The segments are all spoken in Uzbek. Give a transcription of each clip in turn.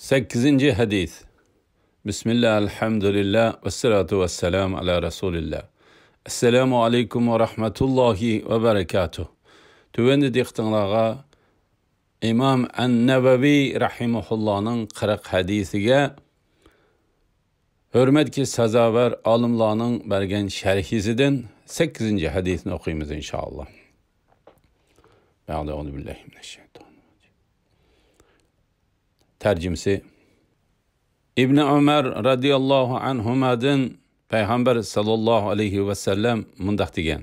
8. hadis. Bismillah, elhamdülillah, ve salatu ve selamu ala Resulillah. Esselamu aleyküm ve rahmetullahi ve berekatuh. Tüvendi diktinlağa İmam En-Nevevi rahimuhullah'ın 40 hadisiga hürmetki sazavar alimlarning bergen şerhisinden 8. hadisini okuyumuz inşallah. Euzubillahimineşşeytanirracim. Tercümesi İbn Ömer radıyallahu anhuma'dan Peygamber sallallahu aleyhi ve sellem mundaq degan: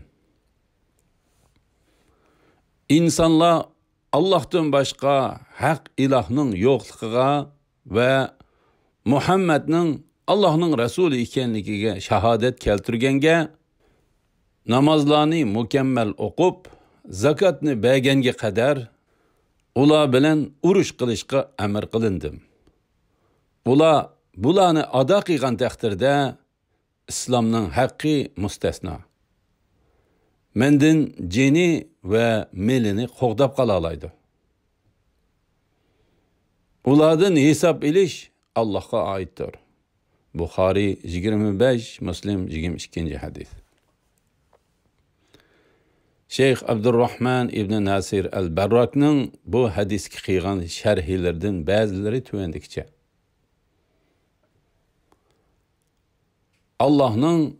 İnsanlar Allah'tan başka haq ilahning yo'qligiga ve Muhammedning Allah'ning rasuli ekanligiga shahodat keltirganga, namozlarni mukammal o'qib, zakotni berganga qadar ular bilan urush qilishga amr qilindim. Ular bularni ado qilgan taqdirda islomning haqqi mustasno. Mendan jini ve melini qo'g'dab qola oladi. Ulardan hisob ilish Allohga oiddir. Buxoriy 25, Muslim 22. hadis. Şeyh Abdurrahman ibn Nasir al-Barrakning bu hadisga qilgan sharhilaridan ba'zilari tuvandikcha: Allah'ның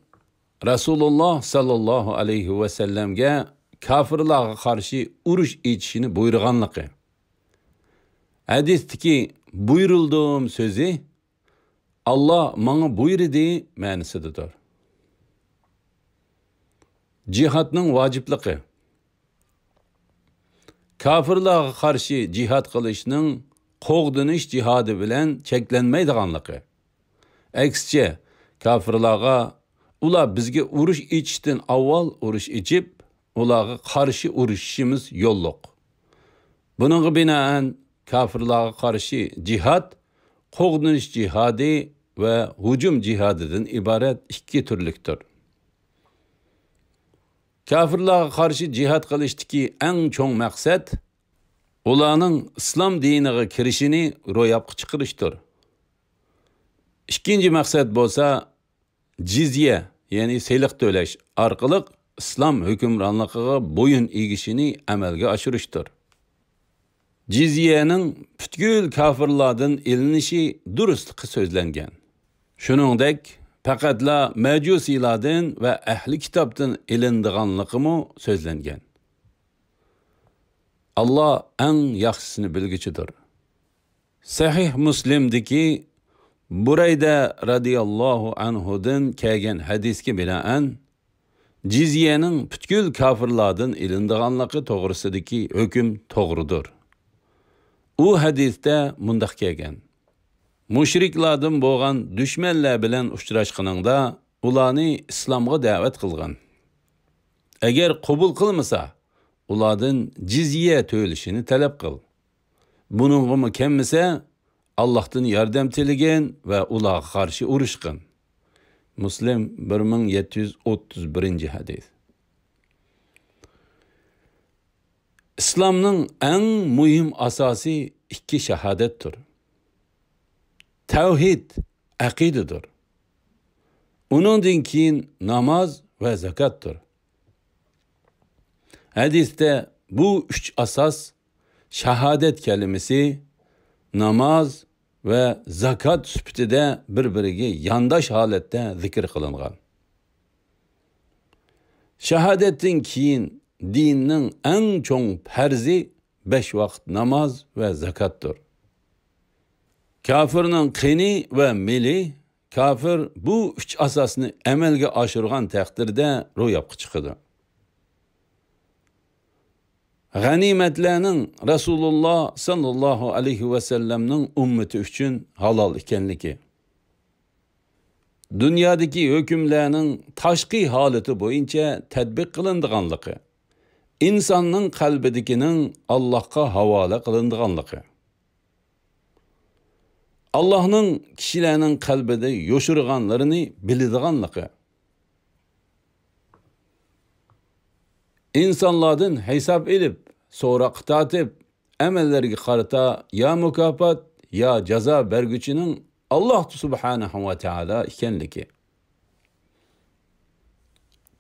Rasulullah sallallahu aleyhi ve sellemge kafirlarga qarshi urush etishini buyurganligi. Hadisdagi buyurildim so'zi Allah bana buyurdi ma'nosidadir. Cihatning vajibligi. Kafirlarga qarshi jihad qilishning qo'g'dinish jihadi bilan cheklanmaydiganligi. Aksicha kafirlarga ular bizga urush etishdan avval urush etib, ularga qarshi urushishimiz yo'lliq. Buningga binoan kafirlarga qarshi jihad qo'g'dinish jihadi ve hücum jihadidan iborat ikki turlikdir. Kafirlarga qarshi jihad qilishdagi eng cho'ng maqsad ularning islom diniga kirishini ro'yobga chiqarishdir. İkinci maqsad bo'lsa jizye, ya'ni seyliq to'lash orqali islom hukmronligiga bo'yin egishini amalga oshirishdir. Jizyening butkul kafirlardan ilinishi durustligi so'zlangan. Shuningdek, faqatla majusiylardan ve ahli kitobdan ilindiganligi so'zlangan. Allah eng yaxshisini bilguchidir. Sahih Muslimdagi Burayda radiyallahu anhudan kelgan hadisga binoan jizyening butkul kafirlardan ilindiganligi to'g'risidagi hukm to'g'ridir. U hadisda mundaq kelgan: Mushriklardan bo'lgan dushmanlar bilan uchrashganingda ularni islomga da'vat qilgan. Agar qabul qilmasa, ulardan jizye to'lashini talab qil. Buningga kelmasa, Allah'tan yardım tiligin ve ularga qarshi urushqin. Muslim 1731. hadis. İslamның en muhim asası iki şehadettir. Tevhid akidedir. Onundan keyin namaz ve zakattır. Hadiste bu üç asas şehadet kelimesi namaz ve zakat süptide birbiriga yandaş halette zikir kılıngan. Şehadetin keyin dinning en çoğun perzi 5 vakit namaz ve zakattır. Kafirning qini ve mili, kafir bu üç asasını emelge aşırgan takdirde ro'yobga chiqadi. Ganimetlerinin Resulullah sallallahu aleyhi ve sellem'nin ümmeti üçün halal ekanligi. Dünyadaki hükümlerinin tashqi haleti boyunca tadbiq qilindiganligi. İnsanның qalbidaginin Allah'a havola qilindiganligi. Allah'ның kishilarning qalbida yoshirganlarini biladiganligi. İnsanlardan hesap edip, sonra qıtatib, emellerine qarata ya mükafat ya jazo berguchining Alloh subhanahu va taolo ekanligi.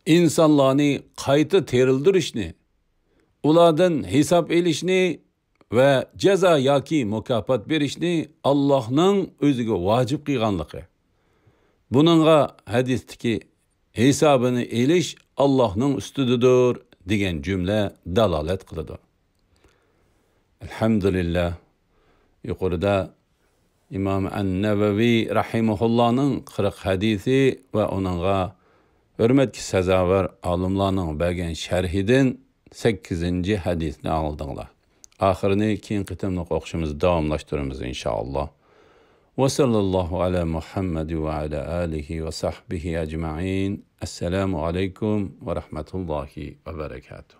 İnsanlarni qayta terildirishni, ulardan hisob elishni va jazo yoki mukofot berishni Allohning o'ziga vojib qilganligi. Buningga hadisdagi hisobini elish Allohning ustididir degan jumla dalolat qiladi. Elhamdülillah, yuqorida İmam An-Navavi rahimahullohning 40 hadisi va uningga hurmatga sazovor olimlarning bergan sharhidan 8 hadisni oldinglar. Oxirini keyin qitimliq o'qishimizni davomlashtiramiz inshaalloh. Ve sallallahu ala Muhammad ve ala alihi ve sahbihi ecma'in. Esselamu aleyküm ve rahmetullahi ve berekatuhu.